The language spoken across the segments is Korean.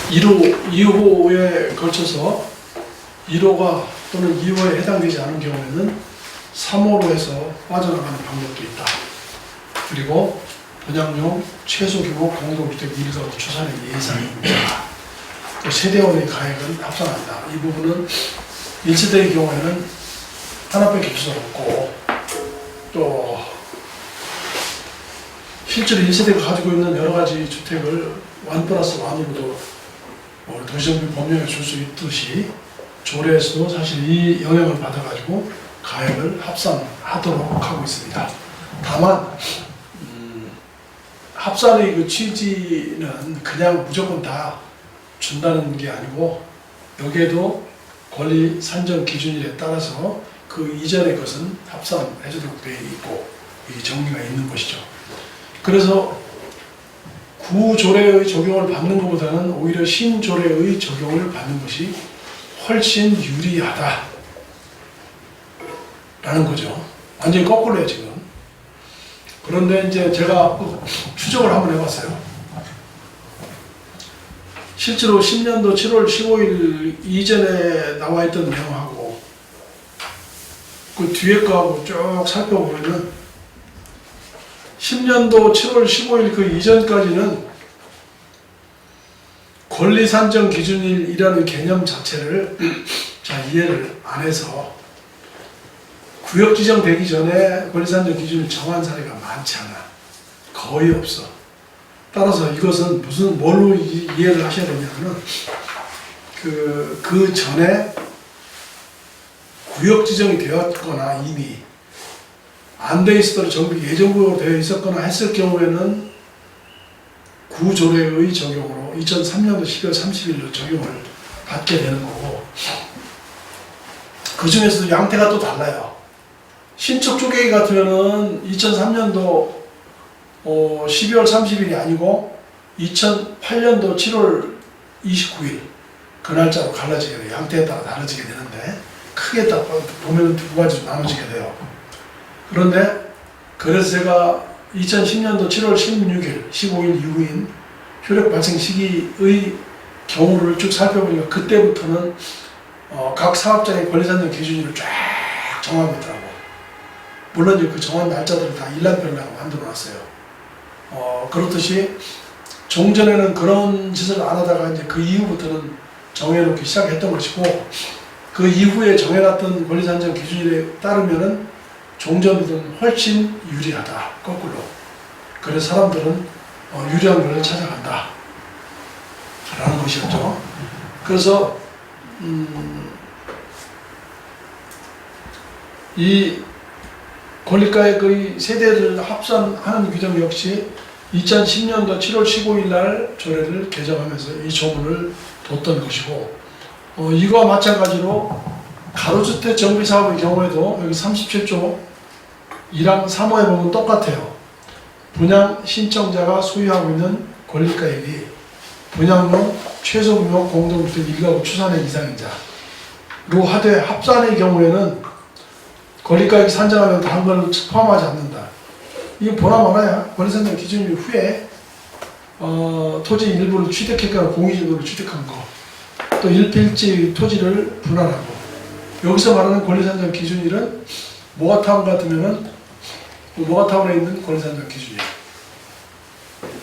1호, 2호에 걸쳐서 1호가 또는 2호에 해당되지 않은 경우에는 3호로 해서 빠져나가는 방법도 있다. 그리고 분양용 최소 규모 공동주택 1가구 추산의 예상입니다. 또 세대원의 가액은 합산한다. 이 부분은 1세대의 경우에는 하나밖에 없을 수 없고, 또 실제로 1세대가 가지고 있는 여러 가지 주택을 1+1으로도 도시정비 법령에 줄 수 있듯이 조례에서도 사실 이 영향을 받아가지고 가액을 합산하도록 하고 있습니다. 다만 합산의 그 취지는 그냥 무조건 다 준다는 게 아니고, 여기에도 권리 산정 기준일에 따라서 그 이전의 것은 합산해주도록 되어 있고, 이 정리가 있는 것이죠. 그래서 구조례의 적용을 받는 것보다는 오히려 신조례의 적용을 받는 것이 훨씬 유리하다 라는 거죠. 완전히 거꾸로예요 지금. 그런데 이제 제가 추적을 한번 해봤어요. 실제로 10년도 7월 15일 이전에 나와 있던 내용하고 그 뒤에 거하고 쭉 살펴보면은 10년도 7월 15일 그 이전까지는 권리산정 기준일이라는 개념 자체를 잘 이해를 안 해서 구역 지정되기 전에 권리산정 기준을 정한 사례가 많지 않아. 거의 없어. 따라서 이것은 뭘로 이해를 하셔야 되냐면은 그 전에 구역 지정이 되었거나 이미 안 돼 있었더라도 정비 예정구역으로 되어 있었거나 했을 경우에는 구조례의 적용으로 2003년도 12월 30일로 적용을 받게 되는 거고, 그 중에서도 양태가 또 달라요. 신축 조계기 같으면은 2003년도 12월 30일이 아니고 2008년도 7월 29일 그 날짜로 갈라지게 돼요. 양태에 따라 다르지게 되는데 크게 딱 보면 두 가지로 나눠지게 돼요. 그런데 그래서 제가 2010년도 7월 16일, 15일 이후인 효력 발생 시기의 경우를 쭉 살펴보니까 그때부터는 각 사업장의 권리산정 기준일을 쫙 정하고 있더라고. 물론 이제 그 정한 날짜들을 다 일란별로 만들어 놨어요. 그렇듯이 종전에는 그런 짓을 안 하다가 이제 그 이후부터는 정해놓기 시작했던 것이고, 그 이후에 정해놨던 권리산정 기준일에 따르면은 종전보다는 훨씬 유리하다. 거꾸로. 그래서 사람들은 유리한 걸 찾아간다 라는 것이었죠. 그래서 이 권리가액의 세대를 합산하는 규정 역시 2010년도 7월 15일 날 조례를 개정하면서 이 조문을 뒀던 것이고, 이거와 마찬가지로 가로주택 정비사업의 경우에도 여기 37조 1항 3호에 보면 똑같아요. 분양 신청자가 소유하고 있는 권리가액이 분양용 최소규모 공동주택 1가구 추산액 이상이자로 하되 합산의 경우에는 권리가액이 산정하면 다른 걸 포함하지 않는다. 이게 보나마나야 권리산정 기준일 후에 토지 일부를 취득했거나 공유적으로 취득한 거, 또 일필지 토지를 분할하고, 여기서 말하는 권리산정 기준일은 모가타운 같으면은 모가타운에 있는 권리산정 기준이에요.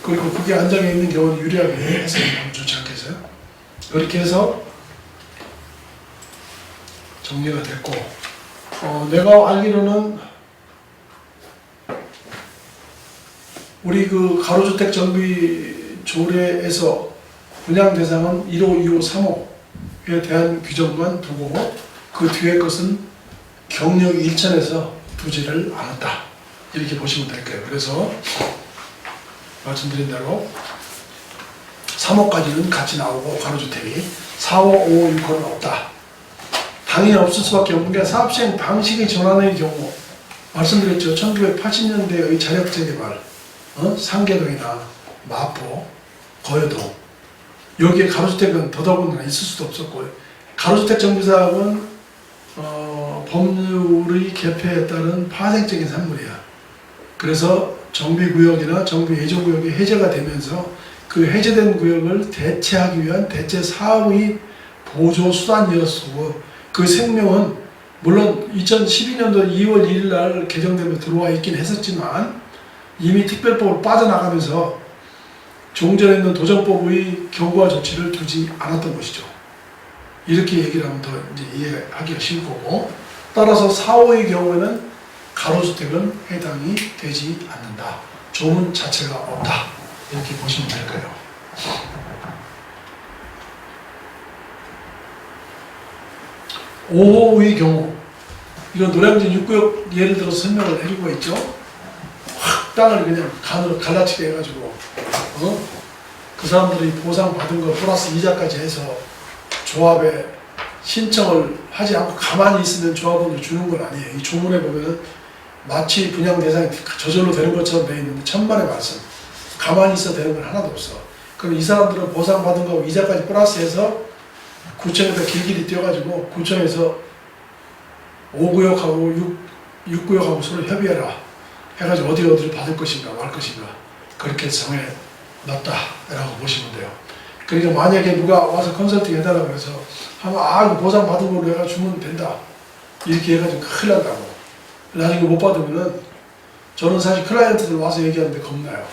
그리고 그게 안정에 있는 경우는 유리하게 해서 너무 좋지 않겠어요? 그렇게 해서 정리가 됐고, 내가 알기로는 우리 그 가로주택 정비 조례에서 분양 대상은 1호, 2호, 3호에 대한 규정만 두고 그 뒤에 것은 경력이 일천해서 두지를 않았다. 이렇게 보시면 될 거예요. 그래서 말씀드린 대로 3호까지는 같이 나오고 가로주택이 4호, 5호, 6호는 없다. 당연히 없을 수밖에 없는 게 사업시행 방식의 전환의 경우, 말씀드렸죠. 1980년대의 자력재개발, 상계동이나 마포, 거여동, 여기에 가로주택은 더더군다나 있을 수도 없었고, 가로주택 정비사업은 법률의 개폐에 따른 파생적인 산물이야. 그래서 정비구역이나 정비예조구역이 해제가 되면서 그 그 해제된 구역을 대체하기 위한 대체 사업의 보조 수단이었고 그 생명은 물론 2012년도 2월 1일 날 개정되며 들어와 있긴 했었지만 이미 특별법으로 빠져나가면서 종전에 있는 도정법의 경고와 조치를 두지 않았던 것이죠. 이렇게 얘기를 하면 더 이제 이해하기가 쉬울 거고, 따라서 4호의 경우에는 가로주택은 해당이 되지 않는다. 조문 자체가 없다. 이렇게 보시면 될 거예요. 5호의 경우, 이건 노량진 6구역 예를 들어서 설명을 해주고 있죠. 확 땅을 그냥 간으로 갈라치게 해가지고 그 사람들이 보상받은 거 플러스 이자까지 해서 조합에 신청을 하지 않고 가만히 있으면 조합원을 주는 건 아니에요. 이 조문에 보면은 마치 분양 대상이 저절로 되는 것처럼 되어 있는데 천만의 말씀. 가만히 있어 되는 건 하나도 없어. 그럼 이 사람들은 보상받은 거 이자까지 플러스해서 구청에다 길길이 뛰어가지고 구청에서 5구역하고 6구역하고 서로 협의해라 해가지고 어디를 받을 것인가 말 것인가 그렇게 정해 놨다라고 보시면 돼요. 그러니까 만약에 누가 와서 컨설팅 해달라고 해서 하면 이거 보상 받은 걸로 해가 주면 된다 이렇게 해가지고 큰일 난다고. 나중에 못 받으면은 저는 사실 클라이언트들 와서 얘기하는데 겁나요.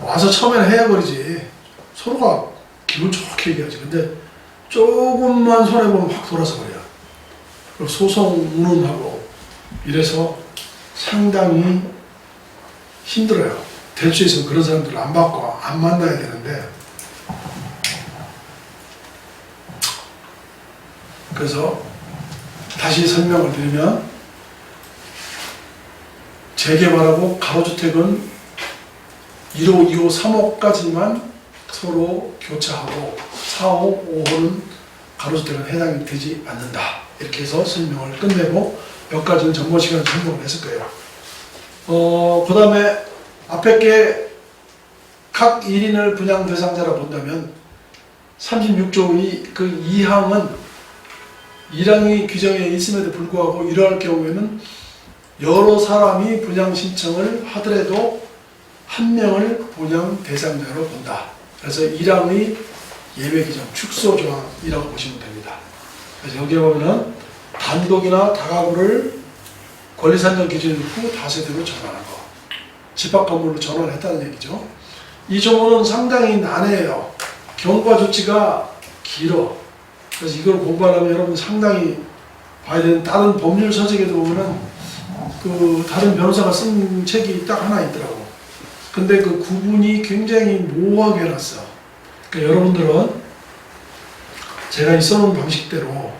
와서 처음에는 해야버리지 서로가 기분 좋게 얘기하지. 근데 조금만 손해보면 확 돌아서 버려요. 그리고 소송 운운하고 이래서 상당히 힘들어요. 될 수 있으면 그런 사람들을 안 받고 안 만나야 되는데, 그래서 다시 설명을 드리면 재개발하고 가로주택은 1호, 2호, 3호까지만 서로 교차하고 4호, 5호는 가로주택은 해당이 되지 않는다. 이렇게 해서 설명을 끝내고 몇 가지는 전번 시간에 설명을 했을 거예요. 그 다음에 앞에 게 각 1인을 분양 대상자라 본다면 36조 그 2항은 1항이 규정에 있음에도 불구하고 이러할 경우에는 여러 사람이 분양 신청을 하더라도 한 명을 분양 대상자로 본다. 그래서 1항의 예외 규정, 축소 조항이라고 보시면 됩니다. 그래서 여기에 보면은 단독이나 다가구를 권리산정 기준 후 다세대로 전환한 거. 집합건물로 전환했다는 얘기죠. 이 조문은 상당히 난해해요. 경과 조치가 길어. 그래서 이걸 공부하려면 여러분 상당히 봐야 되는, 다른 법률 서적에도 보면은 그 다른 변호사가 쓴 책이 딱 하나 있더라고. 근데 그 구분이 굉장히 모호하게 해놨어. 그러니까 여러분들은 제가 이 써놓은 방식대로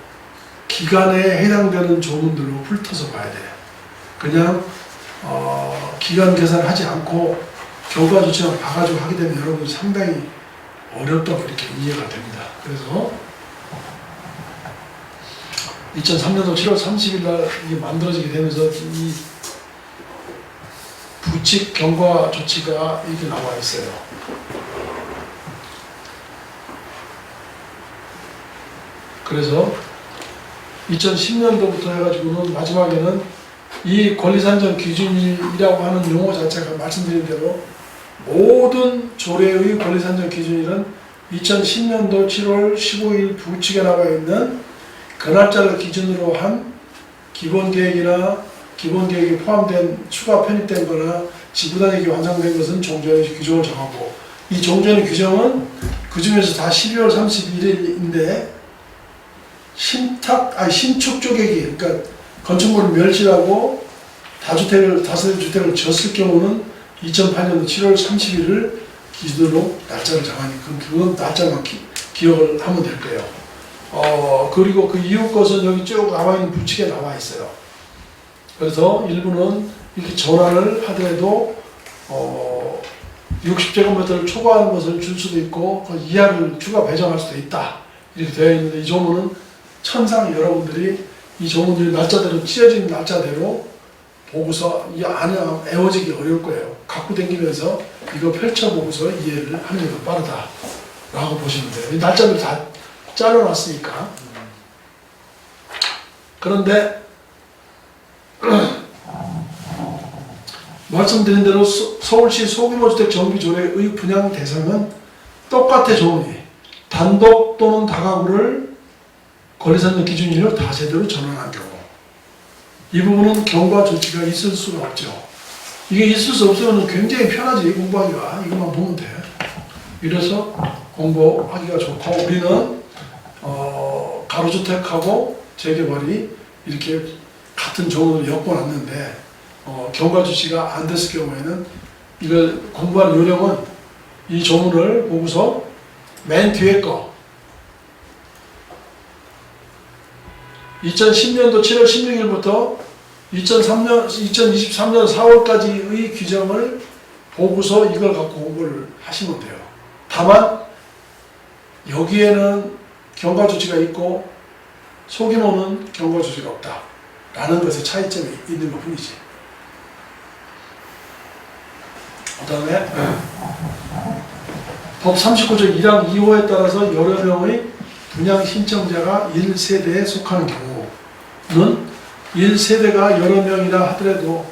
기간에 해당되는 조문들로 훑어서 봐야 돼. 그냥 기간 계산하지 않고 결과 조치만 봐가지고 하게 되면 여러분이 상당히 어렵다고 이렇게 이해가 됩니다. 그래서 2003년도 7월 30일 날 이게 만들어지게 되면서 이 부칙 경과 조치가 이렇게 나와 있어요. 그래서 2010년도부터 해가지고는 마지막에는 이 권리산정 기준이라고 하는 용어 자체가 말씀드린 대로 모든 조례의 권리산정 기준일은 2010년도 7월 15일 부칙에 나와 있는 그날짜를 기준으로 한 기본계획이나 기본계획에 포함된 추가 편입된 거나 지구단위계 완성된 것은 종전의 규정을 정하고, 이 종전의 규정은 그 중에서 다 12월 31일인데 신축 쪼개기, 그러니까 건축물을 멸실하고 다세대 주택을 졌을 경우는 2008년도 7월 30일을 기준으로 날짜를 정하니까 그건 날짜만 기억을 하면 될 거예요. 그리고 그 이후 것은 여기 쭉 나와 있는 부칙에 나와 있어요. 그래서 일부는 이렇게 전환을 하더라도 60제곱미터를 초과하는 것을 줄 수도 있고 그 이하를 추가 배정할 수도 있다. 이렇게 되어 있는데, 이 조문은 천상 여러분들이 이 조문들이 날짜대로 찢어진 날짜대로 보고서 이 안에 애워지기 어려울 거예요. 갖고 다니면서 이거 펼쳐보고서 이해를 하는 게 더 빠르다라고 보시면 돼요. 이 날짜를 다 잘라놨으니까. 그런데 말씀드린 대로 서울시 소규모 주택 정비조례의 분양 대상은 똑같아 조문이 단독 또는 다가구를 권리상정 기준 이내로 다세대로 전환한 경우 이 부분은 경과 조치가 있을 수가 없죠. 이게 있을 수 없으면 굉장히 편하지 공부하기가. 이것만 보면 돼. 이래서 공부하기가 좋고 우리는 가로주택하고 재개발이 이렇게 같은 조문을 엮어놨는데 경과 조치가 안 됐을 경우에는 이걸 공부할 요령은 이 조문을 보고서 맨 뒤에 거 2010년도 7월 16일부터 2023년 4월까지의 규정을 보고서 이걸 갖고 공부를 하시면 돼요. 다만 여기에는 경과 조치가 있고 소규모는 경과 조치가 없다 라는 것의 차이점이 있는 것 뿐이지. 그 다음에 법 39조 1항 2호에 따라서 여러 명의 분양 신청자가 1세대에 속하는 경우는 1세대가 여러 명이라 하더라도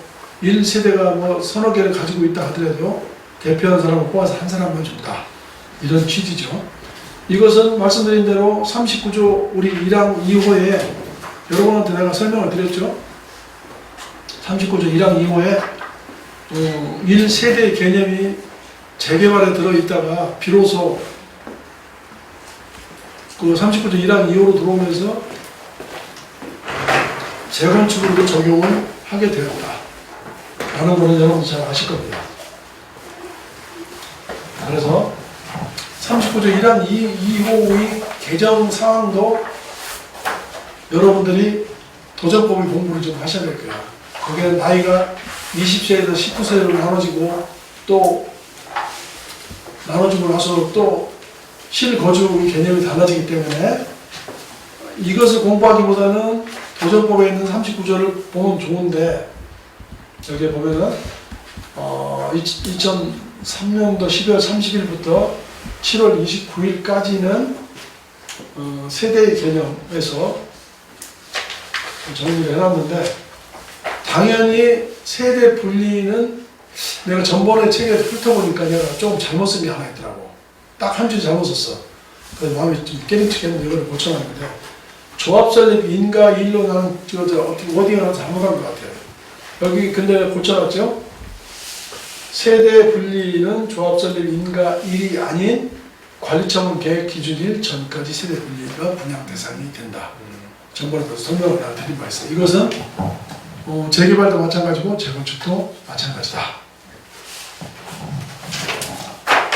1세대가 뭐 서너 개를 가지고 있다 하더라도 대표하는 사람을 뽑아서 한 사람만 준다. 이런 취지죠. 이것은 말씀드린 대로 39조 우리 1항 2호에 여러분한테 내가 설명을 드렸죠. 39조 1항 2호에 1세대의 개념이 재개발에 들어있다가 비로소 그 39조 1항 2호로 들어오면서 재건축으로도 적용을 하게 되었다 라는 거는 여러분도 잘 아실 겁니다. 그래서 39조 1항 2호의 개정 사항도 여러분들이 도전법의 공부를 좀 하셔야 될 거예요. 거기에 나이가 20세에서 19세로 나눠지고 또 나눠지고 나서 또 실거주의 개념이 달라지기 때문에 이것을 공부하기보다는 도전법에 있는 39조를 보면 좋은데 여기에 보면은 2003년도 12월 30일부터 7월 29일까지는 세대의 개념에서 정리를 해놨는데 당연히 세대 분리는 내가 전번에 책에 훑어보니까 내가 조금 잘못 쓴 게 하나 있더라고. 딱 한 줄 잘못 썼어. 그래서 마음이 좀 깨름치겠는데 이걸 고쳐놨는데 조합 설립 인가 일로 나는 어떻게 워딩을 하나 잘못한 것 같아요. 여기 근데 고쳐놨죠? 세대 분리는 조합 설립 인가 일이 아닌 관리처분 계획 기준일 전까지 세대 분리가 분양 대상이 된다. 전번에 설명을 내가 드린 바 있어요. 이것은 재개발도 마찬가지고 재건축도 마찬가지다.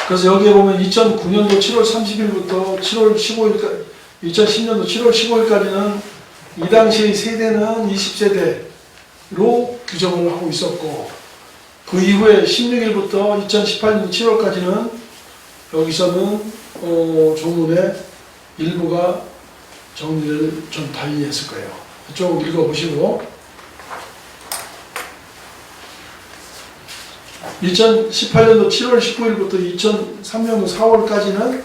그래서 여기에 보면 2009년도 7월 30일부터 7월 15일까지 2010년도 7월 15일까지는 이 당시의 세대는 20세대로 규정을 하고 있었고 그 이후에 16일부터 2018년 7월까지는 여기서는 조문의 일부가 정리를 좀 달리 했을 거예요. 조금 읽어보시고 2018년도 7월 19일부터 2003년도 4월까지는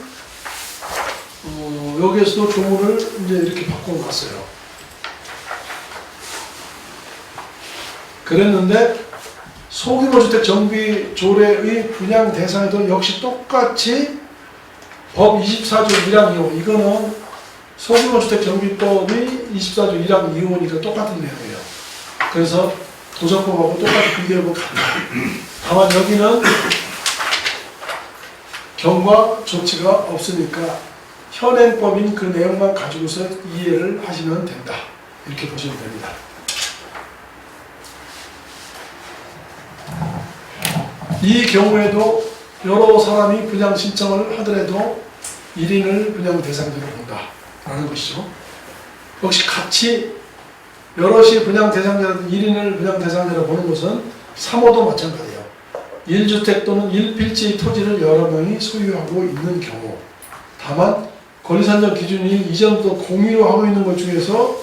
여기에서도 조문을 이제 이렇게 바꿔놨어요. 그랬는데 소규모 주택 정비 조례의 분양 대상에도 역시 똑같이 법 24조 1항 2호 이거는 소규모 주택 정비법이 24조 1항 2호니까 똑같은 내용이에요. 그래서 도전법하고 똑같이 비교해보면 같다. 다만 여기는 경과 조치가 없으니까 현행법인 그 내용만 가지고서 이해를 하시면 된다. 이렇게 보시면 됩니다. 이 경우에도 여러 사람이 분양 신청을 하더라도 1인을 분양 대상자로 본다 라는 것이죠. 역시 같이 여럿이 분양 대상자 1인을 분양 대상자로 보는 것은 3호도 마찬가지예요. 1주택 또는 1필지의 토지를 여러 명이 소유하고 있는 경우 다만 권리산정 기준이 이전부터 공유로 하고 있는 것 중에서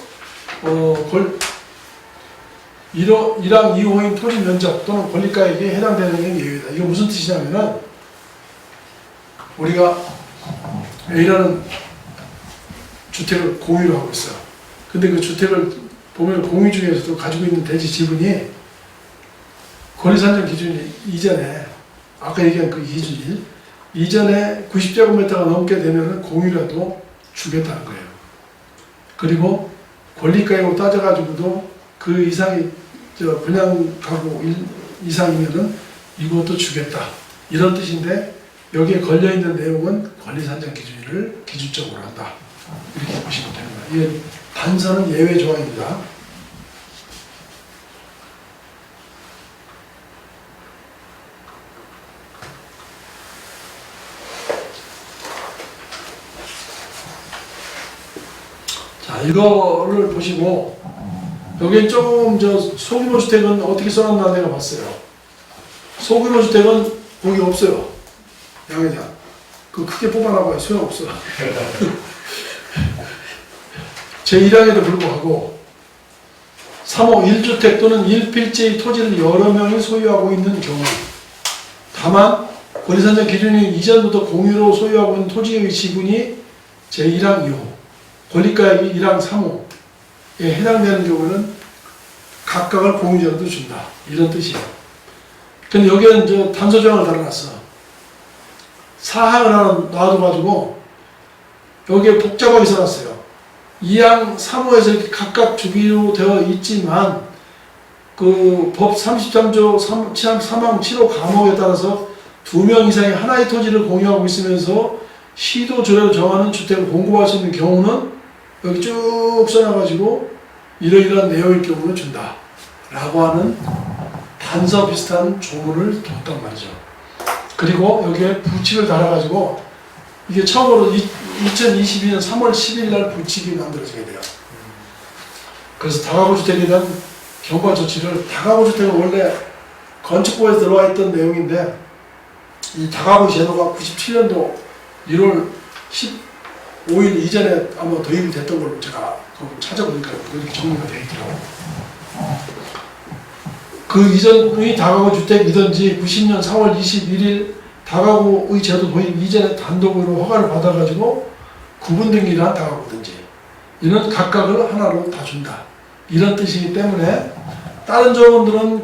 1항 2호인 토지 면적 또는 권리가액에 해당되는 게 예외다. 이거 무슨 뜻이냐면은 우리가 A라는 주택을 공유로 하고 있어요. 근데 그 주택을 보면 공유 중에서도 가지고 있는 대지 지분이 그 권리산정 기준이 이전에 아까 얘기한 그 기준이 이전에 90제곱미터가 넘게 되면은 공유라도 주겠다는 거예요. 그리고 권리가액으로 따져가지고도 그 이상이 분양 가구 이상이면은 이것도 주겠다 이런 뜻인데 여기에 걸려 있는 내용은 권리산정 기준을 기준적으로 한다 이렇게 보시면 됩니다. 이게 단서는 예외 조항입니다. 자, 이거를 보시고 여기엔 좀 소규모 주택은 어떻게 써놨나 내가 봤어요. 소규모 주택은 거기 없어요. 양회장. 그 크게 뽑아놔봐요. 소용없어. 제1항에도 불구하고 3호 1주택 또는 1필지의 토지를 여러 명이 소유하고 있는 경우 다만 권리산정 기준이 이전부터 공유로 소유하고 있는 토지의 지분이 제1항 2호 권리가액이 1항 3호에 해당되는 경우는 각각을 공유자로도 준다. 이런 뜻이에요. 근데 여기는 단서 조항을 달아놨어. 사항을 하나 놔둬가지고 여기에 복잡하게 써놨어요. 2항 3호에서 이렇게 각각 주기로 되어 있지만 그 법 33조 3항 7호 감목에 따라서 2명 이상의 하나의 토지를 공유하고 있으면서 시도 조례로 정하는 주택을 공급할 수 있는 경우는 여기 쭉 써놔가지고 이러이러한 내용일 경우는 준다 라고 하는 단서 비슷한 조문을 뒀단 말이죠. 그리고 여기에 부칙을 달아가지고 이게 처음으로 2022년 3월 10일 날 부칙이 만들어지게 돼요. 그래서 다가구 주택에 대한 경과 조치를 다가구 주택은 원래 건축법에 들어와 있던 내용인데 이 다가구 제도가 97년도 1월 15일 이전에 아마 도입이 됐던 걸로 제가 찾아보니까 그렇게 정리가 되어 있더라고요. 그 이전의 다가구 주택이든지 90년 4월 21일 다가구의 제도 도입 이전에 단독으로 허가를 받아가지고 구분 등기를 한 다가구든지 이는 각각을 하나로 다 준다. 이런 뜻이기 때문에 다른 조문들은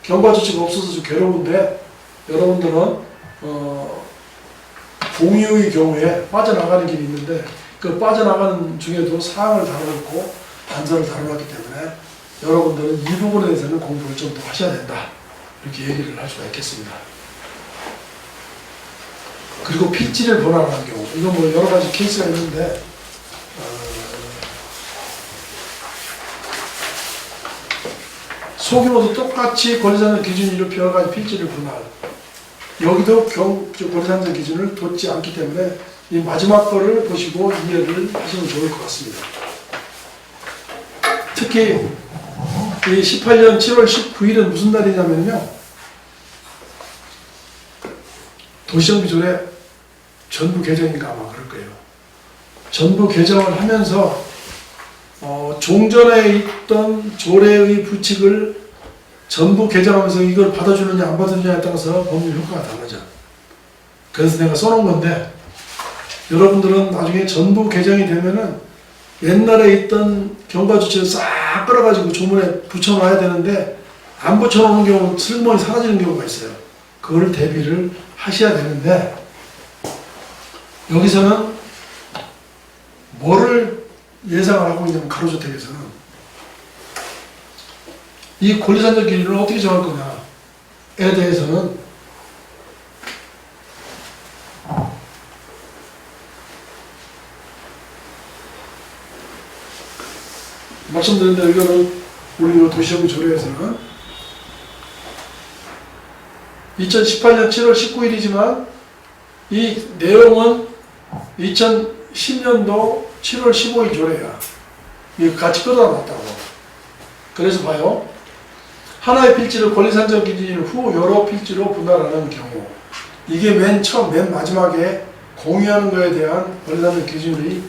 경과 조치가 없어서 좀 괴로운데 여러분들은 공유의 경우에 빠져나가는 길이 있는데 그 빠져나가는 중에도 사항을 다뤄놓고 단서를 다뤄놨기 때문에 여러분들은 이 부분에 대해서는 공부를 좀 더 하셔야 된다. 이렇게 얘기를 할 수가 있겠습니다. 그리고 필지를 번안하는 경우 이건 뭐 여러 가지 케이스가 있는데 소규모도 똑같이 권리산정 기준으로 여러 가지 필지를 분할 여기도 권리산정 기준을 뒀지 않기 때문에 이 마지막 거를 보시고 이해를 하시면 좋을 것 같습니다. 특히 이 18년 7월 19일은 무슨 날이냐면요. 도시정비조례 전부 개정인가 아마 그럴 거예요. 전부 개정을 하면서 종전에 있던 조례의 부칙을 전부 개정하면서 이걸 받아주느냐 안 받아주느냐에 따라서 법률 효과가 달라져. 그래서 내가 써놓은 건데 여러분들은 나중에 전부 개정이 되면은 옛날에 있던 경과 조치를 싹 끌어가지고 조문에 붙여놔야 되는데 안 붙여놓는 경우 슬그머니 사라지는 경우가 있어요. 그걸 대비를 하셔야 되는데 여기서는 뭐를 예상을 하고 있냐면 가로주택에서는 이 권리산정 기준을 어떻게 정할 거냐에 대해서는 말씀드린 대로 이거는 우리 도시정비 조례에서는 2018년 7월 19일이지만 이 내용은 2010년도 7월 15일 조례야. 이거 같이 끌어놨다고. 그래서 봐요. 하나의 필지를 권리산정 기준 후 여러 필지로 분할하는 경우 이게 맨 처음 맨 마지막에 공유하는 것에 대한 권리산정 기준의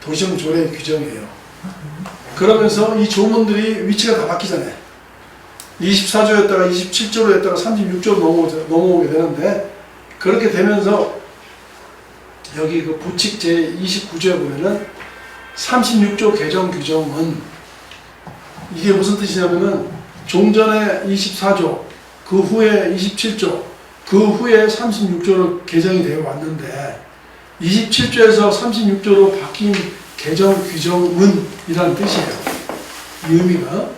도시정비 조례의 규정이에요. 그러면서 이 조문들이 위치가 다 바뀌잖아요. 24조였다가 27조로 했다가 36조로 넘어오게 되는데 그렇게 되면서 여기 그 부칙 제29조에 보면은 36조 개정 규정은 이게 무슨 뜻이냐면은 종전에 24조, 그 후에 27조, 그 후에 36조로 개정이 되어 왔는데 27조에서 36조로 바뀐 개정 규정은 이라는 뜻이에요. 이 의미가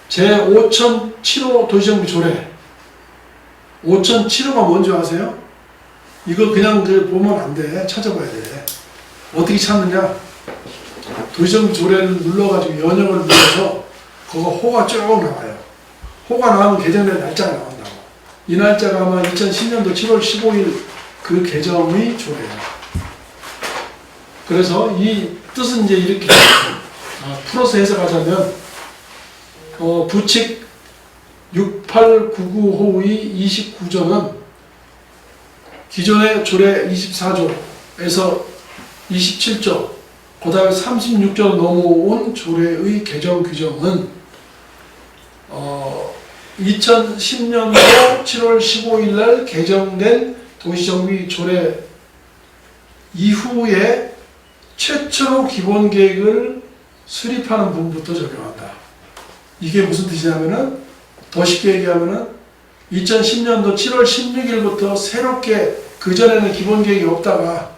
제5007호 도시정비 조례 5007호가 뭔지 아세요? 이거 그냥 보면 안 돼. 찾아봐야 돼. 어떻게 찾느냐? 도시정비 조례를 눌러가지고 연역을 눌러서 그거 호가 쭉 나와요. 호가 나오면 개정된 날짜가 나온다고. 이 날짜가 아마 2010년도 7월 15일 그 개정의 조례예요. 그래서 이 뜻은 이제 이렇게 풀어서 해석하자면 부칙 6899호의 29조는 기존의 조례 24조에서 27조 그 다음에 36조로 넘어온 조례의 개정 규정은 2010년도 7월 15일 날 개정된 도시정비 조례 이후에 최초로 기본계획을 수립하는 부분부터 적용한다. 이게 무슨 뜻이냐면은 더 쉽게 얘기하면은 2010년도 7월 16일부터 새롭게 그전에는 기본계획이 없다가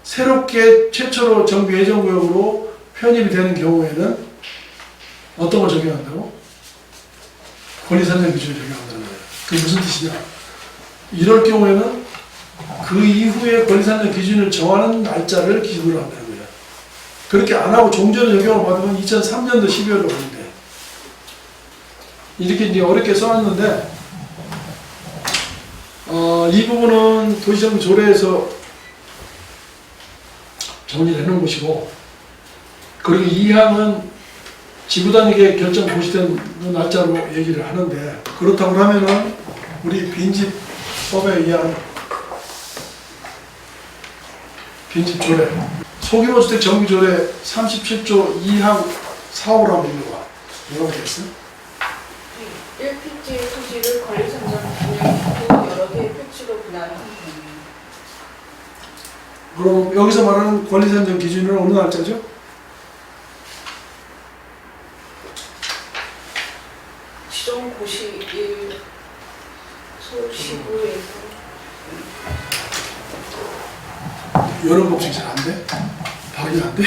새롭게 최초로 정비 예정구역으로 편입이 되는 경우에는 어떤 걸 적용한다고? 권리산정 기준을 적용한다는 거예요. 그게 무슨 뜻이냐? 이럴 경우에는 그 이후에 권리산정 기준을 정하는 날짜를 기준으로 한다는 거예요. 그렇게 안 하고 종전을 적용을 받으면 2003년도 12월로 오는데 이렇게 이제 어렵게 써놨는데 이 부분은 도시정비 조례에서 정리를 해놓은 것이고 그리고 2항은 지구단위계 결정 고시된 날짜로 얘기를 하는데 그렇다고 하면은 우리 빈집법에 의한 빈집조례 소규모주택 정비조례 37조 2항 4호라고 읽어봐. 뭐라고 되겠어? 1필지의 토지를 권리선정 기준을 여러 개의 필지로 분할한 그럼 여기서 말하는 권리선정 기준은 어느 날짜죠? 지정 고시일 서울시구에서 여러 법칙 잘 안 돼? 발음이 안 돼?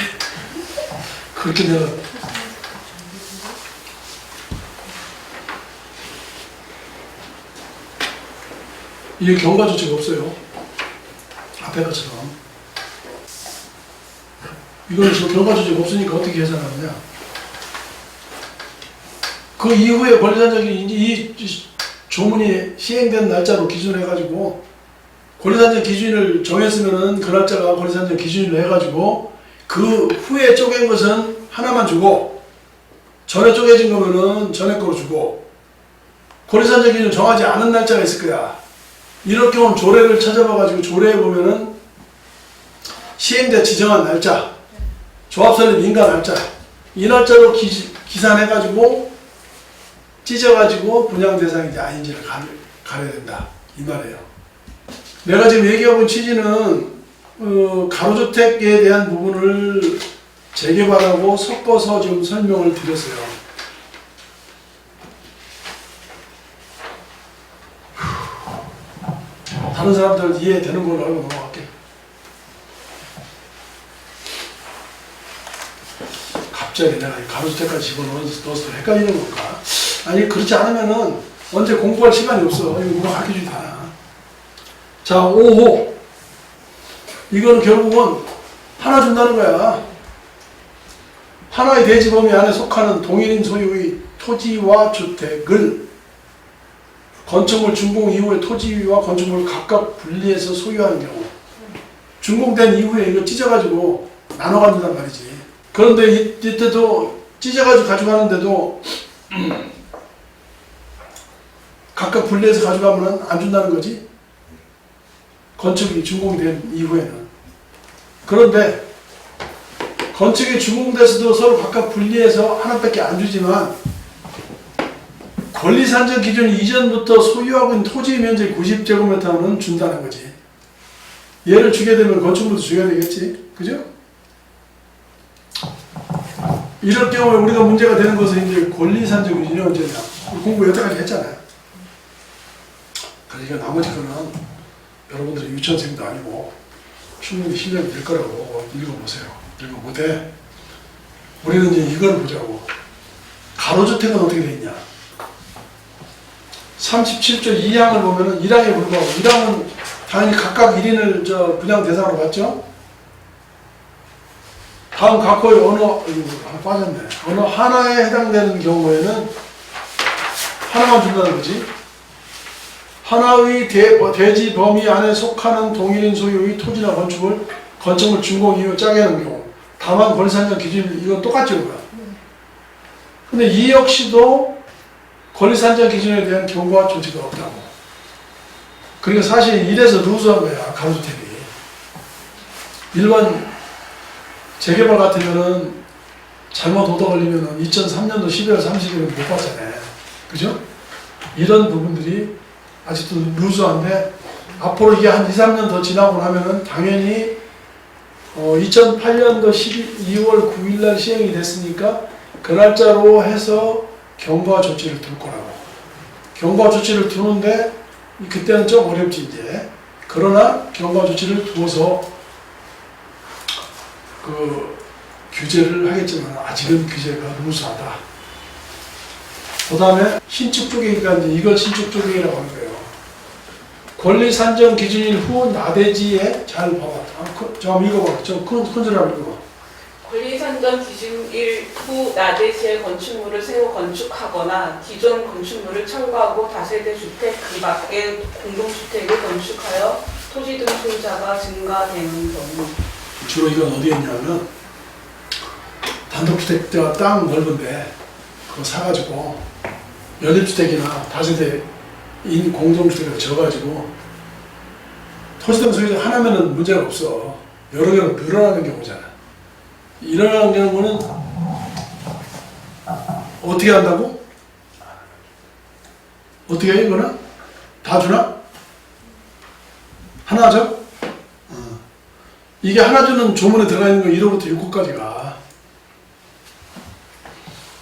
그렇게 내가 이게 경과조치가 없어요. 앞에 것처럼 이건 지금 경과조치가 없으니까 어떻게 계산하느냐? 그 이후에 권리산정이 이 조문이 시행된 날짜로 기준해가지고 권리산정 기준을 정했으면은 그 날짜가 권리산정 기준으로 해가지고 그 후에 쪼갠 것은 하나만 주고 전에 쪼개진 거면은 전에 거로 주고 권리산정 기준을 정하지 않은 날짜가 있을 거야. 이럴 경우는 조례를 찾아봐가지고 조례에 보면은 시행자 지정한 날짜, 조합설립 인가 날짜 이 날짜로 기산해가지고 찢어가지고 분양 대상인지 아닌지를 가려야 된다 이 말이에요. 내가 지금 얘기하고 있는 취지는 가로주택에 대한 부분을 재개발하고 섞어서 좀 설명을 드렸어요. 다른 사람들 이해되는 걸로 알고 넘어갈게. 갑자기 내가 가로주택까지 집어넣어서 헷갈리는 건가? 아니 그렇지 않으면은 언제 공부할 시간이 없어. 이거 누가 가르쳐주지 않아. 자 5호 이건 결국은 하나 준다는 거야. 하나의 대지 범위 안에 속하는 동일인 소유의 토지와 주택을 건축물 준공 이후에 토지와 건축물을 각각 분리해서 소유하는 경우 준공된 이후에 이거 찢어가지고 나눠 갖는단 말이지. 그런데 이때도 찢어가지고 가져가는데도 각각 분리해서 가져가면 안 준다는 거지. 건축이 준공이 된 이후에는. 그런데 건축이 준공돼서도 서로 각각 분리해서 하나밖에 안 주지만 권리산정 기준 이전부터 소유하고 있는 토지 면적 90제곱미터는 준다는 거지. 얘를 주게 되면 건축물도 줘야 되겠지. 그죠? 이럴 경우에 우리가 문제가 되는 것은 이제 권리산정 기준이 언제냐. 공부 여태까지 했잖아요. 그러니까 나머지 거는 여러분들이 유치원생도 아니고 충분히 실력이 될 거라고 읽어보세요. 읽어보되 우리는 이제 이걸 보자고. 가로주택은 어떻게 돼 있냐. 37조 2항을 보면은 1항에 불과하고 1항은 당연히 각각 1인을 분양 대상으로 봤죠. 다음 각호의 빠졌네. 어느 하나에 해당되는 경우에는 하나만 준다는 거지. 하나의 대지 범위 안에 속하는 동일인 소유의 토지나 건축물 준공 이후 짜게 하는 경우. 다만 권리산정 기준 이건 똑같죠, 그거. 근데 이 역시도 권리산정 기준에 대한 경고와 조치가 없다고. 그러니까 사실 이래서 루즈한 거야, 가로주택이. 일반 재개발 같으면은 잘못 얻어 걸리면은 2003년도 12월 30일은 못 받잖아요. 그죠? 이런 부분들이 아직도 루즈한데 앞으로 이게 한 2, 3년 더 지나고 나면은 당연히 2008년도 2월 9일날 시행이 됐으니까 그 날짜로 해서 경과 조치를 둘 거라고. 경과 조치를 두는데 그때는 좀 어렵지 이제. 그러나 경과 조치를 두어서 그 규제를 하겠지만 아직은 규제가 루즈하다. 그 다음에 신축 쪼개기가 이제 이걸 신축 쪼개기라고 하는 거예요. 권리 산정 기준일 후 나대지에 잘 봐봐. 좀 읽어봐. 좀 큰 소리로 읽어봐. 권리 산정 기준일 후 나대지에 건축물을 새로 건축하거나 기존 건축물을 첨가하고 다세대 주택 그 밖에 공동주택을 건축하여 토지 등 소유자가 증가되는 경우. 주로 이건 어디에 있냐면 단독주택자 땅 넓은데 그거 사가지고 연립주택이나 다세대인 공동주택을 져가지고 토지등 소유자 하나면은 문제가 없어. 여러 개로 늘어나는 경우잖아. 일어나는 경우는 어떻게 한다고? 어떻게 해 이거는? 다 주나? 하나 줘? 이게 하나 주는 조문에 들어가 있는 거 1호부터 6호까지가.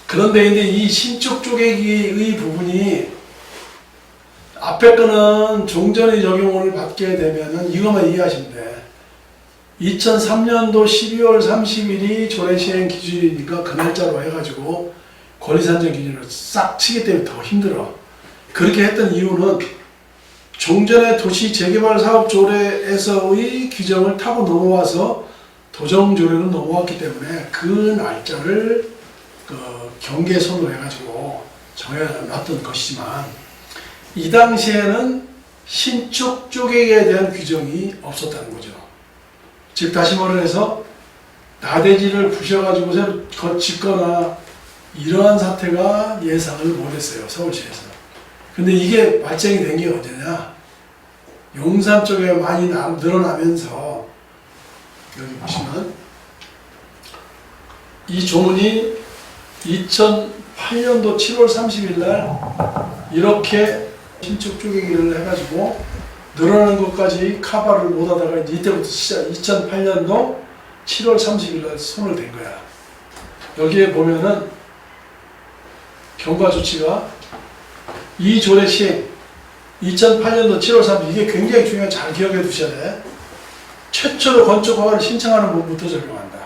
그런데 이제 이 신축 쪼개기의 부분이 앞에 거는 종전의 적용을 받게 되면은 이것만 이해하시면 돼. 2003년도 12월 30일이 조례 시행 기준이니까 그 날짜로 해가지고 권리산정 기준을 싹 치기 때문에 더 힘들어. 그렇게 했던 이유는 종전의 도시 재개발 사업 조례에서의 규정을 타고 넘어와서 도정 조례로 넘어왔기 때문에 그 날짜를 경계선으로 해가지고 정해놨던 것이지만 이 당시에는 신축 쪼개기에 대한 규정이 없었다는 거죠. 즉 다시 말해서 나대지를 부셔가지고 새로 짓거나 이러한 사태가 예상을 못했어요. 서울시에서. 근데 이게 발생이 된 게 언제냐? 용산 쪽에 많이 늘어나면서 여기 보시면 이 조문이 2008년도 7월 30일 날 이렇게 신축 쪼개기를 해가지고 늘어나는 것까지 커버를 못하다가 이때부터 시작 2008년도 7월 30일 날 손을 댄 거야. 여기에 보면은 경과 조치가 이 조례 시행 2008년도 7월 30일 이게 굉장히 중요한 잘 기억해 두셔야 돼. 최초로 건축 허가를 신청하는 부분부터 적용한다.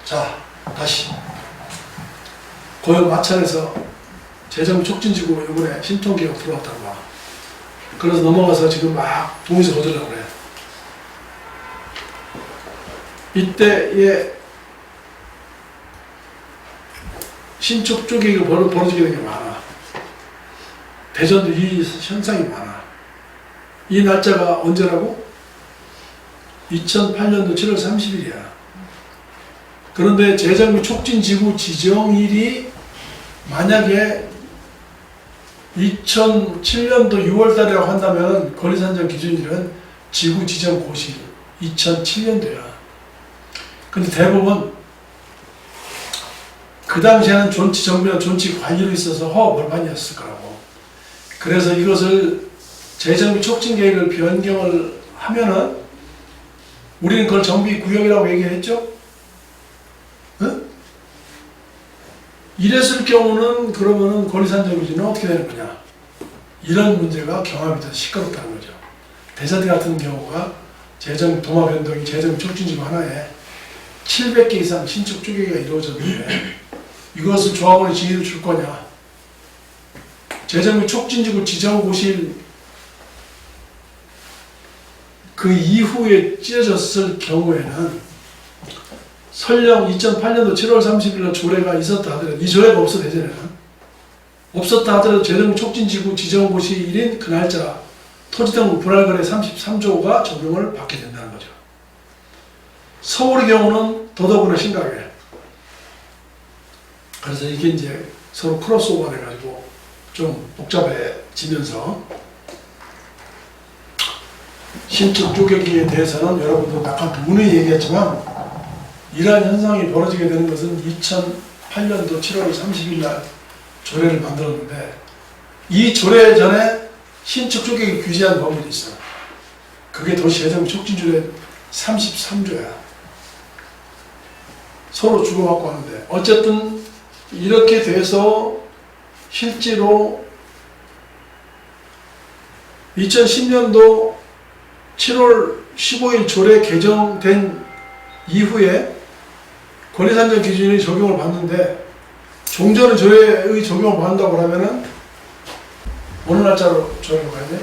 자, 다시 고용 마찬에서 재정 촉진지구 이번에 신통개혁 들어왔다고 봐. 그래서 넘어가서 지금 막 동의서 거두려고 그래. 이때에 신축 쪼개기가 벌어지게 된 게 많아. 대전도 이 현상이 많아. 이 날짜가 언제라고? 2008년도 7월 30일이야. 그런데 재정비 촉진지구 지정일이 만약에 2007년도 6월달이라고 한다면 권리산정 기준일은 지구 지정 고시 2007년도야. 근데 대부분 그 당시에는 존치 정비나 존치 관리로 있어서 허업 얼마이었을 거라고. 그래서 이것을 재정비 촉진 계획을 변경을 하면은 우리는 그걸 정비 구역이라고 얘기했죠. 이랬을 경우는 그러면은 권리산정 기준은 어떻게 되는 거냐? 이런 문제가 경합이 더 시끄럽다는 거죠. 대사대 같은 경우가 재정 도마 변동이 재정 촉진지구 하나에 700개 이상 신축 쪼개기가 이루어졌는데 이것을 조합원의 지위를 줄 거냐? 재정 촉진지구 지정고시일 그 이후에 찢어졌을 경우에는 설령 2008년도 7월 30일 날 조례가 있었다 하더라도 이 조례가 없어 대전에는 없었다 하더라도 재정 촉진지구 지정고시일인 그 날짜 토지 등록 분할거래 33조가 적용을 받게 된다는 거죠. 서울의 경우는 더더구나 심각해. 그래서 이게 이제 서로 크로스오버가 돼가지고 좀 복잡해지면서 신축 쪼개기에 대해서는 여러분도 아까 누누이 얘기했지만 이러한 현상이 벌어지게 되는 것은 2008년도 7월 30일 날 조례를 만들었는데 이 조례 전에 신축 쪼개기 규제한 법률이 있어. 그게 도시재정 촉진조례 33조야. 서로 주고받고 하는데 어쨌든 이렇게 돼서 실제로 2010년도 7월 15일 조례 개정된 이후에 권리산정 기준이 적용을 받는데 종전의 조례의 적용을 받는다고 하면은 어느 날짜로 조례로 가야 돼?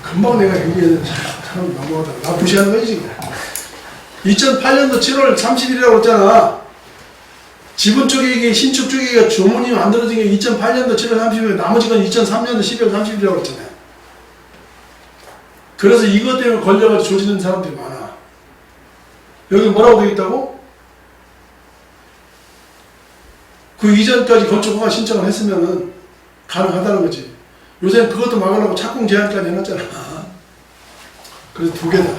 금방 내가 얘기해서 참 너무하다. 나 무시하는 거지 지금. 2008년도 7월 30일이라고 했잖아. 지분 쪼개기, 신축 쪼개기가 조문이 만들어진 게 2008년도 7월 30일, 나머지 건 2003년도 12월 30일이라고 했잖아요. 그래서 이것 때문에 걸려가지고 조지는 사람들이 많아. 여기 뭐라고 되어 있다고? 그 이전까지 건축허가 신청을 했으면은 가능하다는 거지. 요새는 그것도 막으려고 착공 제한까지 해놨잖아. 그래서 두 개다.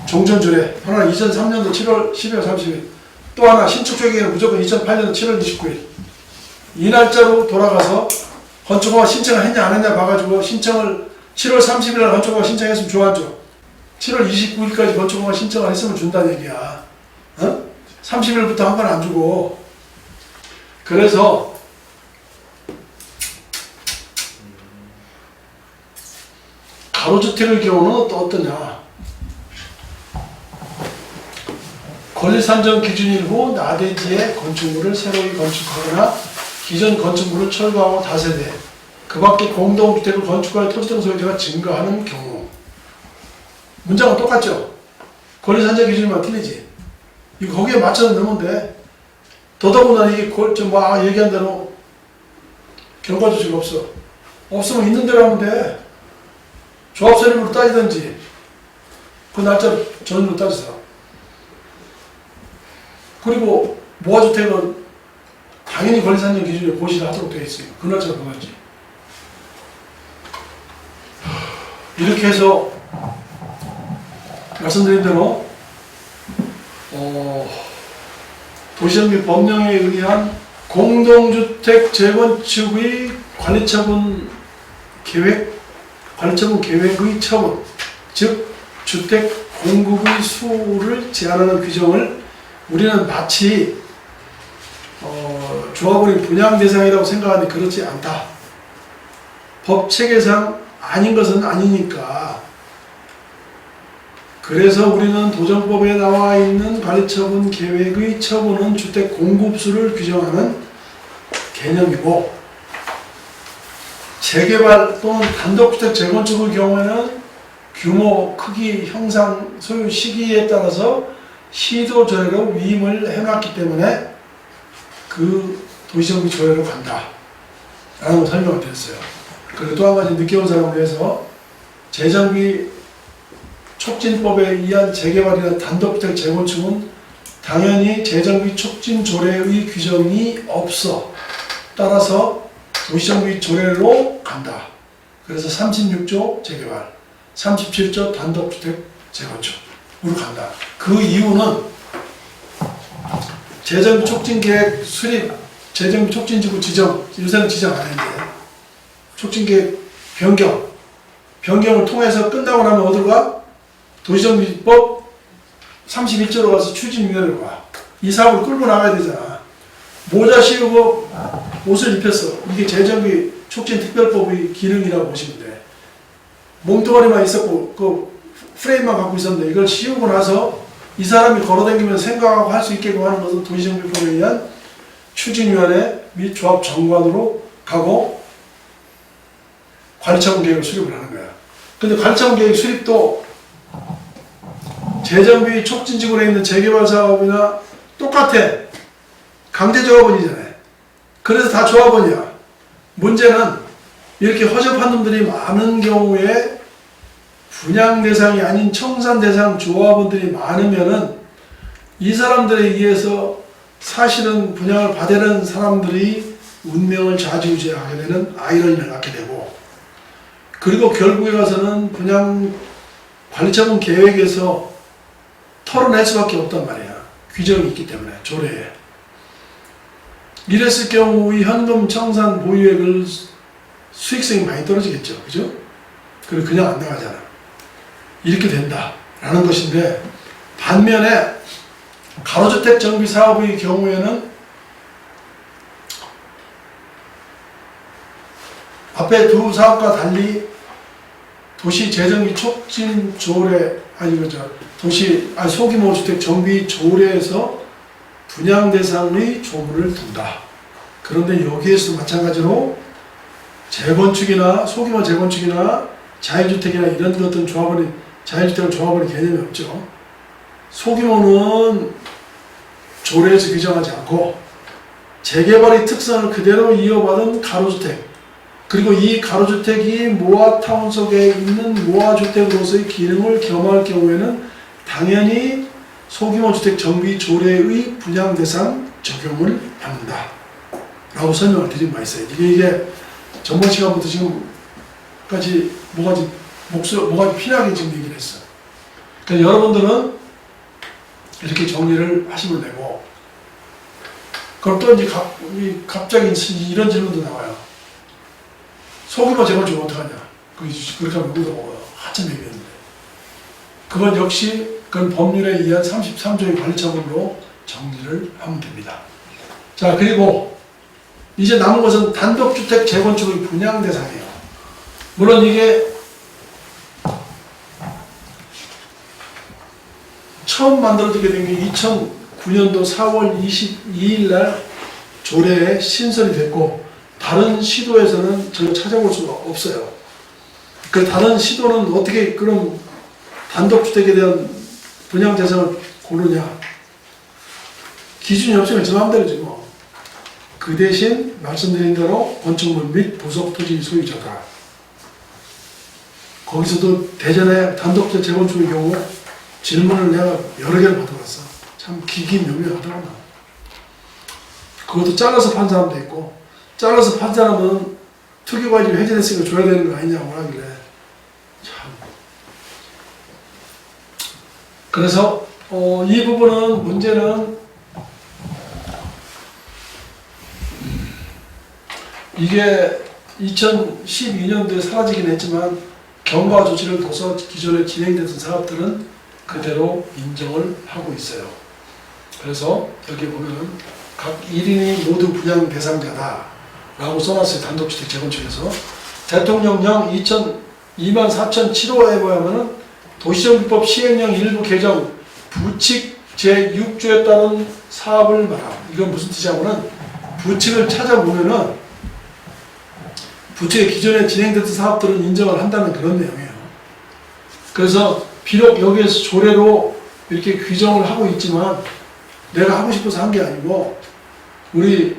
종전조례. 하나는 2003년도 7월 12월 30일. 또 하나 신축 쪼개기는 무조건 2008년도 7월 29일. 이 날짜로 돌아가서 건축허가 신청을 했냐 안 했냐 봐가지고 신청을 7월 30일 날 건축허가 신청했으면 좋았죠. 7월 29일까지 건축허가 신청을 했으면 준다는 얘기야. 어? 30일부터 한 건 안 주고. 그래서 가로주택의 경우는 또 어떠냐? 권리산정 기준일 후 나대지에 건축물을 새로이 건축하거나 기존 건축물을 철거하고 다세대, 그 밖에 공동주택을 건축할 토지 등 소유자가 증가하는 경우. 문장은 똑같죠? 권리산정 기준만 틀리지? 이거 거기에 맞춰서 넣으면 돼. 더더구나 이게 얘기한 대로 결과조치가 없어. 없으면 있는 대로 하면 돼. 조합설립으로 따지든지 그 날짜 전으로 따지자. 그리고 모아주택은 당연히 권리산정 기준에 고시를 하도록 되어 있으니까 그 날짜로 넣어야지. 이렇게 해서 말씀드린 대로 도시정비 법령에 의한 공동주택 재건축의 관리처분 계획의 처분, 즉 주택 공급의 수를 제한하는 규정을 우리는 마치 조합원이 분양 대상이라고 생각하는데 그렇지 않다. 법 체계상 아닌 것은 아니니까. 그래서 우리는 도정법에 나와 있는 관리처분 계획의 처분은 주택 공급수를 규정하는 개념이고, 재개발 또는 단독주택 재건축의 경우에는 규모, 크기, 형상, 소유 시기에 따라서 시도조례로 위임을 해놨기 때문에 그 도시정비 조례로 간다 라는 걸 설명을 드렸어요. 그리고 또 한 가지 늦게 온 사람을 위해서 재정비 촉진법에 의한 재개발이나 단독주택 재건축은 당연히 재정비 촉진 조례의 규정이 없어. 따라서 도시정비 조례로 간다. 그래서 36조 재개발, 37조 단독주택 재건축으로 간다. 그 이유는 재정비 촉진 계획 수립, 재정비 촉진지구 지정, 요새는 지정 안 했는데 촉진 계획 변경, 변경을 통해서 끝나고 나면 어디로 가? 도시정비법 31조로 가서 추진위원회로 가. 이 사업을 끌고 나가야 되잖아. 모자 씌우고 옷을 입혔어. 이게 재정비 촉진 특별법의 기능이라고 보시면 돼. 몸뚱아리만 있었고 그 프레임만 갖고 있었는데 이걸 씌우고 나서 이 사람이 걸어다니면서 생각하고 할 수 있게끔 하는 것은 도시정비법에 의한 추진위원회 및 조합 정관으로 가고 관리처분 계획을 수립을 하는 거야. 근데 관리처분 계획 수립도 재정비 촉진지구에 있는 재개발 사업이나 똑같아. 강제조합원이잖아요. 그래서 다 조합원이야. 문제는 이렇게 허접한 놈들이 많은 경우에 분양 대상이 아닌 청산 대상 조합원들이 많으면은 이 사람들에 의해서 사실은 분양을 받으려는 사람들이 운명을 좌지우지하게 되는 아이러니를 낳게 되고, 그리고 결국에 가서는 분양 관리처분 계획에서 털어낼 수밖에 없단 말이야. 규정이 있기 때문에, 조례에. 이랬을 경우 이 현금 청산 보유액을 수익성이 많이 떨어지겠죠. 그죠? 그리고 그냥 안 나가잖아. 이렇게 된다라는 것인데, 반면에 가로주택 정비 사업의 경우에는 앞에 두 사업과 달리 도시 재정비 촉진 조례, 소규모 주택 정비 조례에서 분양 대상의 조문을 둔다. 그런데 여기에서도 마찬가지로 재건축이나 소규모 재건축이나 자유주택이나 이런 것들은 자유주택은 조합원의 개념이 없죠. 소규모는 조례에서 규정하지 않고 재개발의 특성을 그대로 이어받은 가로주택, 그리고 이 가로주택이 모아타운 속에 있는 모아주택으로서의 기능을 겸할 경우에는 당연히 소규모 주택 정비 조례의 분양 대상 적용을 받는다 라고 설명을 드린 바 있어요. 이게 전번 시간부터 지금까지 뭐가지 필요하게 지금 얘기를 했어. 그러니까 여러분들은 이렇게 정리를 하시면 되고, 그럼 또 이제 갑자기 이런 질문도 나와요. 소규모 재건축 어떡하냐? 그렇게 하면 우리가 한참 얘기했는데. 그건 역시 그건 법률에 의한 33조의 관리처분으로 정리를 하면 됩니다. 자, 그리고 이제 남은 것은 단독주택 재건축의 분양 대상이에요. 물론 이게 처음 만들어지게 된 게 2009년도 4월 22일 날 조례에 신설이 됐고, 다른 시도에서는 저를 찾아볼 수가 없어요. 그 다른 시도는 어떻게 그럼 단독주택에 대한 분양 대상을 고르냐? 기준이 없으면 저 마음대로지 뭐. 그 대신 말씀드린 대로 건축물 및 부속 토지 소유자다. 거기서도 대전에 단독주택 재건축의 경우 질문을 내가 여러 개를 받아봤어. 참 기기묘묘하더라고. 그것도 잘라서 판 사람도 있고, 잘라서 판 사람은 특유과실이 해제됐으니까 줘야 되는 거 아니냐고 하길래 참. 그래서 이 부분은 문제는 이게 2012년도에 사라지긴 했지만 경과 조치를 둬서 기존에 진행되던 사업들은 그대로 인정을 하고 있어요. 그래서 여기 보면은 각 1인이 모두 분양 대상자다 라고 써놨어요. 단독주택 재건축에서. 대통령령 24,007호에 보면은 도시정비법 시행령 일부 개정 부칙 제6조에 따른 사업을 말함. 이건 무슨 뜻이냐면은 부칙을 찾아보면은 부칙에 기존에 진행됐던 사업들은 인정을 한다는 그런 내용이에요. 그래서 비록 여기에서 조례로 이렇게 규정을 하고 있지만 내가 하고 싶어서 한 게 아니고 우리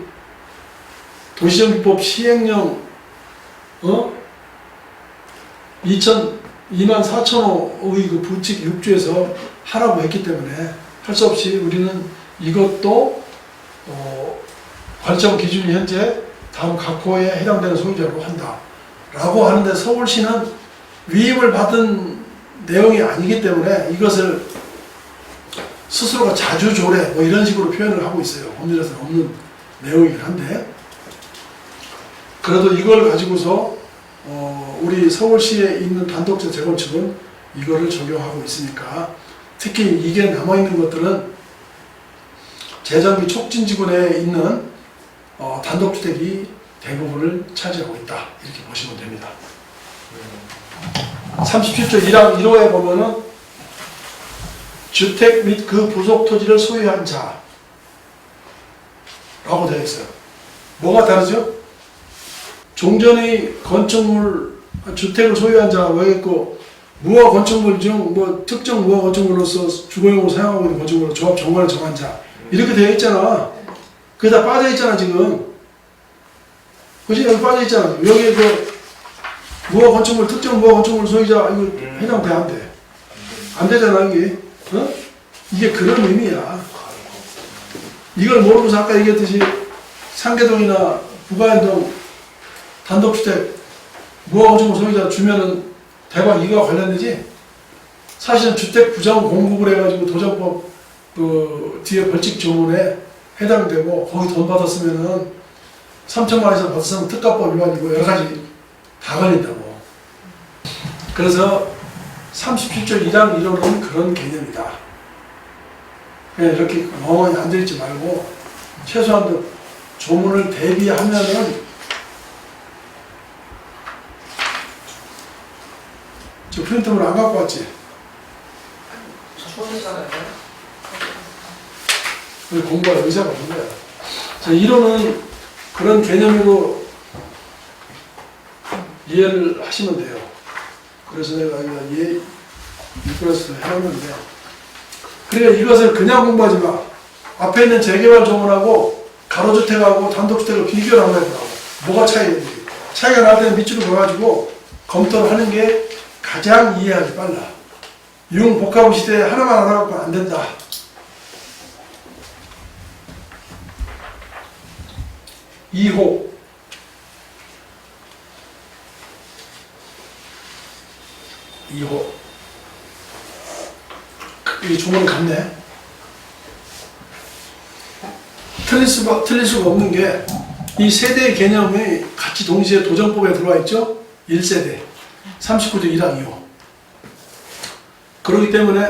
도시정비법 시행령 24,000호의 그 부칙 6조에서 하라고 했기 때문에 할 수 없이 우리는 이것도 관리처분 기준이 현재 다음 각 호에 해당되는 소유자로 한다 라고 하는데, 서울시는 위임을 받은 내용이 아니기 때문에 이것을 스스로가 자주조례 뭐 이런 식으로 표현을 하고 있어요. 법률에서는 없는 내용이긴 한데, 그래도 이걸 가지고서 우리 서울시에 있는 단독주택 재건축은 이거를 적용하고 있으니까 특히 이게 남아있는 것들은 재정비 촉진지구내에 있는 단독주택이 대부분을 차지하고 있다. 이렇게 보시면 됩니다. 37조 1항 1호에 보면은 주택 및 그 부속 토지를 소유한 자 라고 되어 있어요. 뭐가 다르죠? 종전의 건축물, 주택을 소유한 자가 왜 있고, 무허 건축물 중 특정 무허 건축물로서 주거용으로 사용하고 있는 건축물로 조합 정관을 정한 자 이렇게 되어 있잖아. 그게 다 빠져 있잖아 지금. 그지? 여기 빠져 있잖아. 여기 무허 건축물, 특정 무허 건축물 소유자 이거 해당돼 안 돼? 안 되잖아 이게. 이게 그런 의미야. 이걸 모르고서 아까 얘기했듯이 상계동이나 부가현동 단독주택 무허 건축물 소유자 주면은 대박 이거와 관련되지? 사실은 주택 부정 공급을 해가지고 도정법 그 뒤에 벌칙 조문에 해당되고 거기 돈 받았으면은 3천만 원에서 받았으면 특가법 위반이고 여러 가지 다 걸린다고. 그래서 37조 1항 1호는 그런 개념이다. 그냥 이렇게 멍하니 앉아있지 말고 최소한 조문을 대비하면은 저 프린트물 안 갖고 왔지? 우리 공부할 의사가 없는 거야. 자, 1호는 그런 개념으로 이해를 하시면 돼요. 그래서 내가 이거에서 해놨는데, 그러니까 이것을 그냥 공부하지 마. 앞에 있는 재개발 조문하고 가로주택하고 단독주택을 비교를 한번 해보라고. 뭐가 차이인지. 차이가 날 때는 밑으로 가가지고 검토를 하는 게 가장 이해하기 빨라. 융복합 시대에 하나만 알아갖고는 안 된다. (2호) 이 조문이 같네. 틀릴 수가 없는 게 이 세대의 개념이 같이 동시에 도정법에 들어와 있죠. 1세대 39조 1항 2호. 그렇기 때문에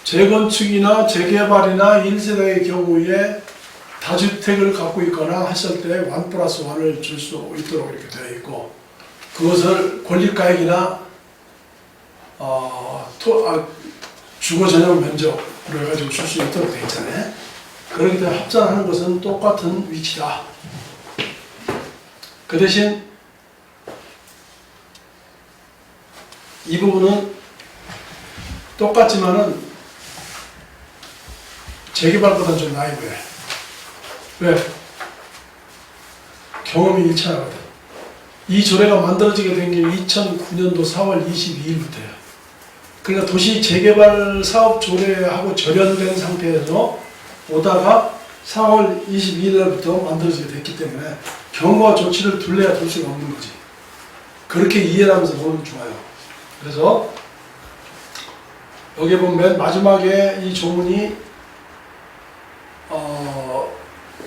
재건축이나 재개발이나 1세대의 경우에 다주택을 갖고 있거나 했을 때 1+1을 줄 수 있도록 이렇게 되어 있고, 그것을 권리가액이나 주거 전용 면적으로 해가지고 줄 수 있도록 되어 있잖아요. 그렇기 때문에 합산하는 것은 똑같은 위치다. 그 대신 이 부분은 똑같지만은 재개발보다는 좀 나이 왜? 왜? 경험이 일치하거든. 이 조례가 만들어지게 된 게 2009년도 4월 22일부터예요. 그러니까 도시 재개발 사업 조례하고 절연된 상태에서 오다가 4월 22일 날부터 만들어지게 됐기 때문에 경과 조치를 둘러야 둘 수가 없는 거지. 그렇게 이해를 하면서 보면 좋아요. 그래서 여기 보면 맨 마지막에 이 조문이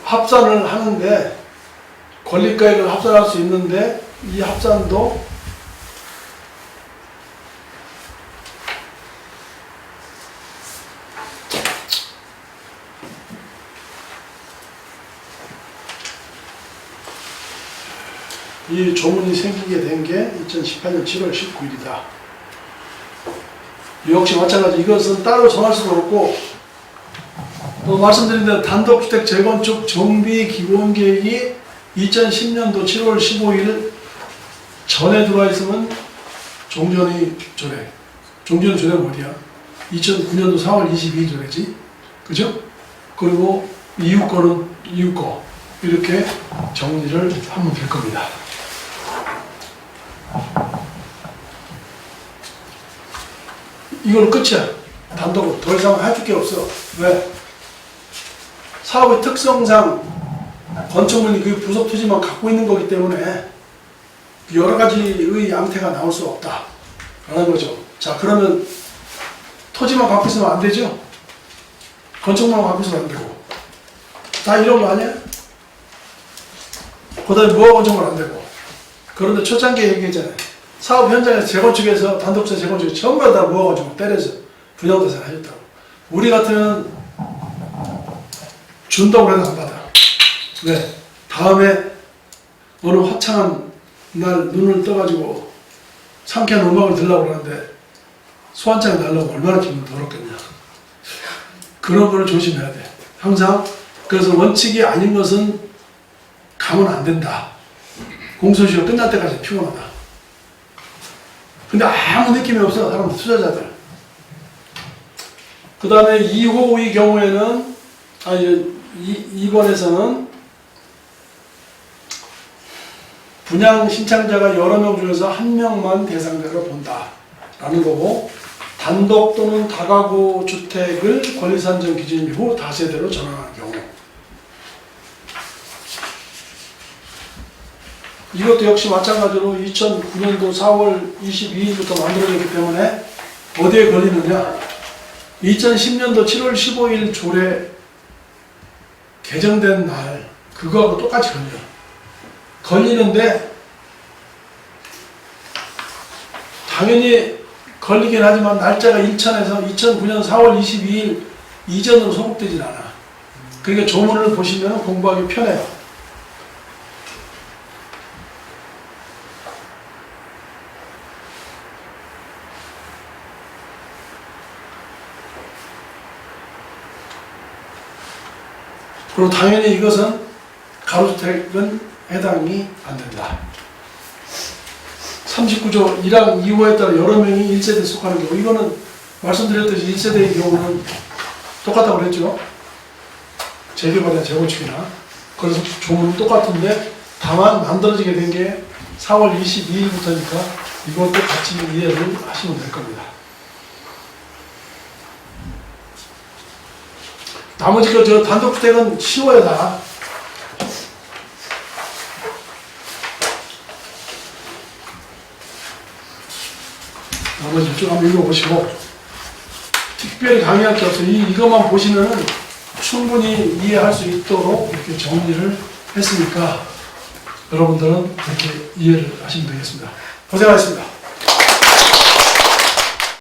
합산을 하는데 권리가액을 합산할 수 있는데 이 합산도 이 조문이 생기게 된 게 2018년 7월 19일이다. 역시 마찬가지. 이것은 따로 정할 수도 없고, 또 말씀드린 대로 단독주택 재건축 정비 기본계획이 2010년도 7월 15일 전에 들어와 있으면 종전의 조례. 종전의 조례가 어디야? 2009년도 4월 22일 조례지. 그죠? 그리고 이후 거는 이후 거. 이렇게 정리를 하면 될 겁니다. 이거는 끝이야. 단독으로. 더 이상 해줄 게 없어. 왜? 사업의 특성상 건축물이 그 부속 토지만 갖고 있는 거기 때문에 여러 가지의 양태가 나올 수 없다. 라는 거죠. 자, 그러면 토지만 갖고 있으면 안 되죠? 건축물만 갖고 있으면 안 되고. 다 이런 거 아니야? 그다음에 무허가 건축물 안 되고. 그런데 초창기에 얘기했잖아요. 사업 현장에서 재건축에서 단독자 재건축 전부 다 무허가 건축물 때려서 분양대상 하셨다고. 우리 같으면 준다고 해도 안 받아. 왜? 다음에 어느 화창한 날 눈을 떠가지고 상쾌한 음악을 들으려고 그러는데 소환장이 날라오면 얼마나 기분 더럽겠냐. 그런 거를 조심해야 돼. 항상. 그래서 원칙이 아닌 것은 가면 안 된다. 공소시효 끝날 때까지 피곤하다. 근데 아무 느낌이 없어. 사람 투자자들. 그 다음에 2호의 경우에는 2번에서는 분양 신청자가 여러 명 중에서 한 명만 대상자로 본다 라는 거고, 단독 또는 다가구 주택을 권리산정 기준 이후 다세대로 전환하는 경우, 이것도 역시 마찬가지로 2009년도 4월 22일부터 만들어졌기 때문에 어디에 걸리느냐, 2010년도 7월 15일 조례 개정된 날 그거하고 똑같이 걸리는데 당연히 걸리긴 하지만 날짜가 2009년 4월 22일 이전으로 소급되진 않아. 그러니까 조문을 보시면 공부하기 편해요. 그리고 당연히 이것은 가로주택은 해당이 안 된다. 39조 1항 2호에 따라 여러 명이 1세대에 속하는 경우, 이거는 말씀드렸듯이 1세대의 경우는 똑같다고 그랬죠. 재개발이나 재건축이나. 그래서 조문은 똑같은데 다만 만들어지게 된 게 4월 22일부터니까 이것도 같이 이해를 하시면 될 겁니다. 나머지 저 단독주택은 쉬워요, 다. 나머지 쭉 한번 읽어보시고, 특별히 강의할 게 없어요. 이것만 보시면 충분히 이해할 수 있도록 이렇게 정리를 했으니까 여러분들은 이렇게 이해를 하시면 되겠습니다. 고생하셨습니다.